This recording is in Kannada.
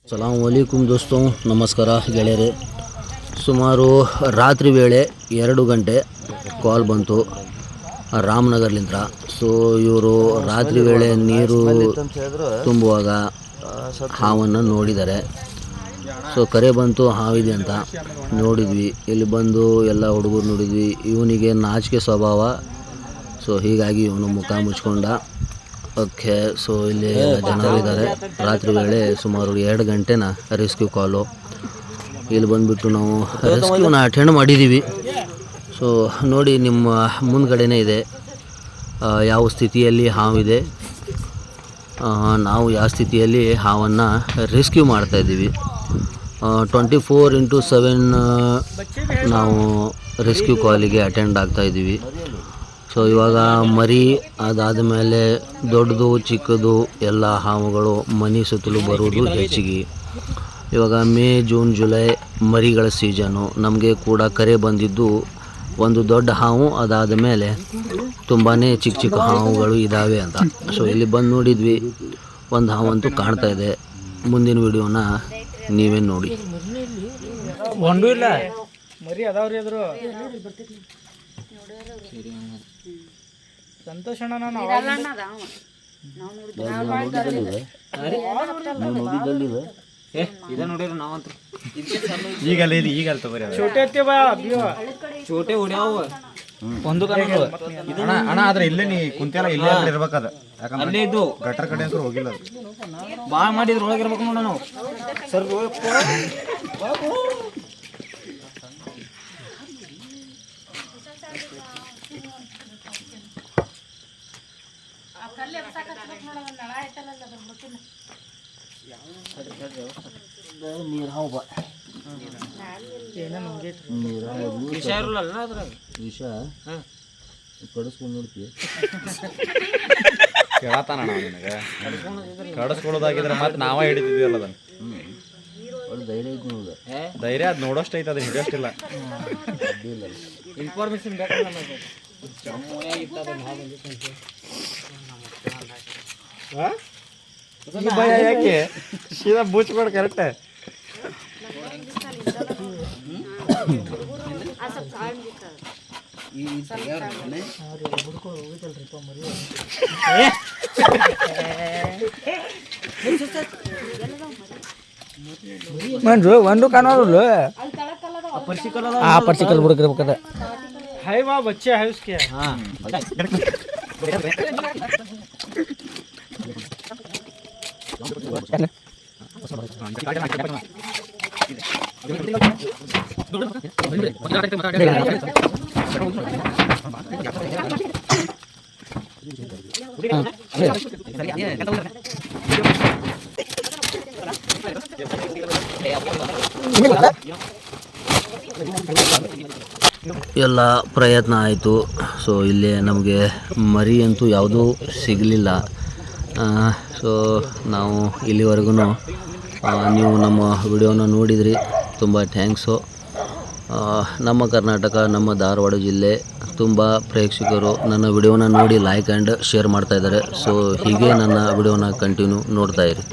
ಸಲಾಮ್ ವಲೈಕುಮ್ ದೋಸ್ತೋ, ನಮಸ್ಕಾರ ಗೆಳೆಯರೆ. ಸುಮಾರು ರಾತ್ರಿ ವೇಳೆ 2 ಗಂಟೆ ಕಾಲ್ ಬಂತು ರಾಮನಗರ್ಲಿಂದ. ಸೊ ಇವರು ರಾತ್ರಿ ವೇಳೆ ನೀರು ತುಂಬುವಾಗ ಹಾವನ್ನು ನೋಡಿದ್ದಾರೆ. ಸೊ ಕರೆ ಬಂತು ಹಾವಿದೆ ಅಂತ. ನೋಡಿದ್ವಿ, ಇಲ್ಲಿ ಬಂದು ಎಲ್ಲ ಹುಡುಗರು ನೋಡಿದ್ವಿ. ಇವನಿಗೆ ನಾಚಿಕೆ ಸ್ವಭಾವ. ಸೊ ಹೀಗಾಗಿ ಇವನು ಮುಖ ಮುಚ್ಕೊಂಡ. ಓಕೆ, ಸೊ ಇಲ್ಲಿ ಜನರು ಇದ್ದಾರೆ. ರಾತ್ರಿ ವೇಳೆ ಸುಮಾರು 2 ಗಂಟೆನ ರೆಸ್ಕ್ಯೂ ಕಾಲು. ಇಲ್ಲಿ ಬಂದುಬಿಟ್ಟು ನಾವು ರೆಸ್ಕ್ಯೂನ ಅಟೆಂಡ್ ಮಾಡಿದ್ದೀವಿ. ಸೊ ನೋಡಿ, ನಿಮ್ಮ ಮುಂದ್ಗಡೆನೇ ಇದೆ ಯಾವ ಸ್ಥಿತಿಯಲ್ಲಿ ಹಾವಿದೆ, ನಾವು ಯಾವ ಸ್ಥಿತಿಯಲ್ಲಿ ಹಾವನ್ನು ರೆಸ್ಕ್ಯೂ ಮಾಡ್ತಾಯಿದ್ದೀವಿ. 24/7 ನಾವು ರೆಸ್ಕ್ಯೂ ಕಾಲಿಗೆ ಅಟೆಂಡ್ ಆಗ್ತಾಯಿದ್ದೀವಿ. ಸೊ ಇವಾಗ ಮರಿ, ಅದಾದ ಮೇಲೆ ದೊಡ್ಡದು ಚಿಕ್ಕದು ಎಲ್ಲ ಹಾವುಗಳು ಮನೆ ಸುತ್ತಲೂ ಬರುವುದು ಹೆಚ್ಚಿಗೆ. ಇವಾಗ ಮೇ, ಜೂನ್, ಜುಲೈ ಮರಿಗಳ ಸೀಸನು. ನಮಗೆ ಕೂಡ ಕರೆ ಬಂದಿದ್ದು ಒಂದು ದೊಡ್ಡ ಹಾವು, ಅದಾದ ಮೇಲೆ ತುಂಬಾ ಚಿಕ್ಕ ಚಿಕ್ಕ ಹಾವುಗಳು ಇದ್ದಾವೆ ಅಂತ. ಸೊ ಇಲ್ಲಿ ಬಂದು ನೋಡಿದ್ವಿ, ಒಂದು ಹಾವಂತೂ ಕಾಣ್ತಾ ಇದೆ. ಮುಂದಿನ ವಿಡಿಯೋನ ನೀವೇ ನೋಡಿ. ಒಂದು ಇಲ್ಲ ಮರಿ ಅದಾವ್ರಿ ಅದ್ರು ಸಂತೋಷ ಅಣ್ಣ. ನಾನು ಚೋಟೆ ಚೋಟೆ ಹೊಡ್ಯಾವ ಒಂದು ಅಣ್ಣ ಆದ್ರೆ ಇಲ್ಲೇ ನೀ ಕುಂತೆಲ್ಲ ಇಲ್ಲೇ ಇರ್ಬೇಕದ. ಯಾಕಂದ್ರೆ ಇದು ಗಟರ್ ಕಡೆ ಅಂತ ಹೋಗಿಲ್ಲ, ಬಾಳ್ ಮಾಡಿದ್ರ ಒಳಗಿರ್ಬೇಕು ನೋಡ. ನಾವು ಸರ್ ನೀರು ಹಾವು ಬಾ ವಿಷ ಇರಲ್ಲ ಅದ್ರಾಗ. ವಿಷ ಕಡಿಸ್ಕೊಂಡು ನೋಡ್ತೀವಿ. ಕೇಳತಾನ ನಿನಗೆ ಕಡಿಸ್ಕೊಡೋದಾಗಿದ್ರೆ ಮತ್ತೆ ನಾವ ಹಿಡಿತಿದ್ವಲ್ಲ ಅದನ್ನ. ಧೈರ್ಯ ಐತಿ ನೋಡ, ಧೈರ್ಯ ಅದು ನೋಡೋಷ್ಟು ಐತೆ, ಅದನ್ನ ಹಿಡಿಯೋಷ್ಟಿಲ್ಲ. ಇನ್ಫಾರ್ಮೇಶನ್ ಬೇಕಲ್ಲ ಭಯ ಯಾಕೆ? ಸೀದಾ ಬೂಚ್ಕೊಡು ಕರೆಕ್ಟ್. ಮನ್ರು ಒಂದು ಕಾಣೋಲ್ಲ. ಪರ್ಸಿಕಲ್ ಬಿಡ್ಕಿರ್ಬೇಕದ. ಹೈ ವಾ ಬಚ್ಚೆ ಹೈ ಉಸ್ಕೆ. ಎಲ್ಲ ಪ್ರಯತ್ನ ಆಯಿತು. ಸೊ ಇಲ್ಲಿ ನಮಗೆ ಮರಿ ಅಂತೂ ಯಾವುದೂ ಸಿಗಲಿಲ್ಲ. ಸೊ ನಾವು ಇಲ್ಲಿವರೆಗೂ ನೀವು ನಮ್ಮ ವಿಡಿಯೋನ ನೋಡಿದ್ರಿ, ತುಂಬ ಥ್ಯಾಂಕ್ಸು. ನಮ್ಮ ಕರ್ನಾಟಕ, ನಮ್ಮ ಧಾರವಾಡ ಜಿಲ್ಲೆ ತುಂಬ ಪ್ರೇಕ್ಷಕರು ನನ್ನ ವಿಡಿಯೋನ ನೋಡಿ ಲೈಕ್ ಆ್ಯಂಡ್ ಶೇರ್ ಮಾಡ್ತಾಯಿದ್ದಾರೆ. ಸೊ ಹೀಗೆ ನನ್ನ ವಿಡಿಯೋನ ಕಂಟಿನ್ಯೂ ನೋಡ್ತಾಯಿರಿ.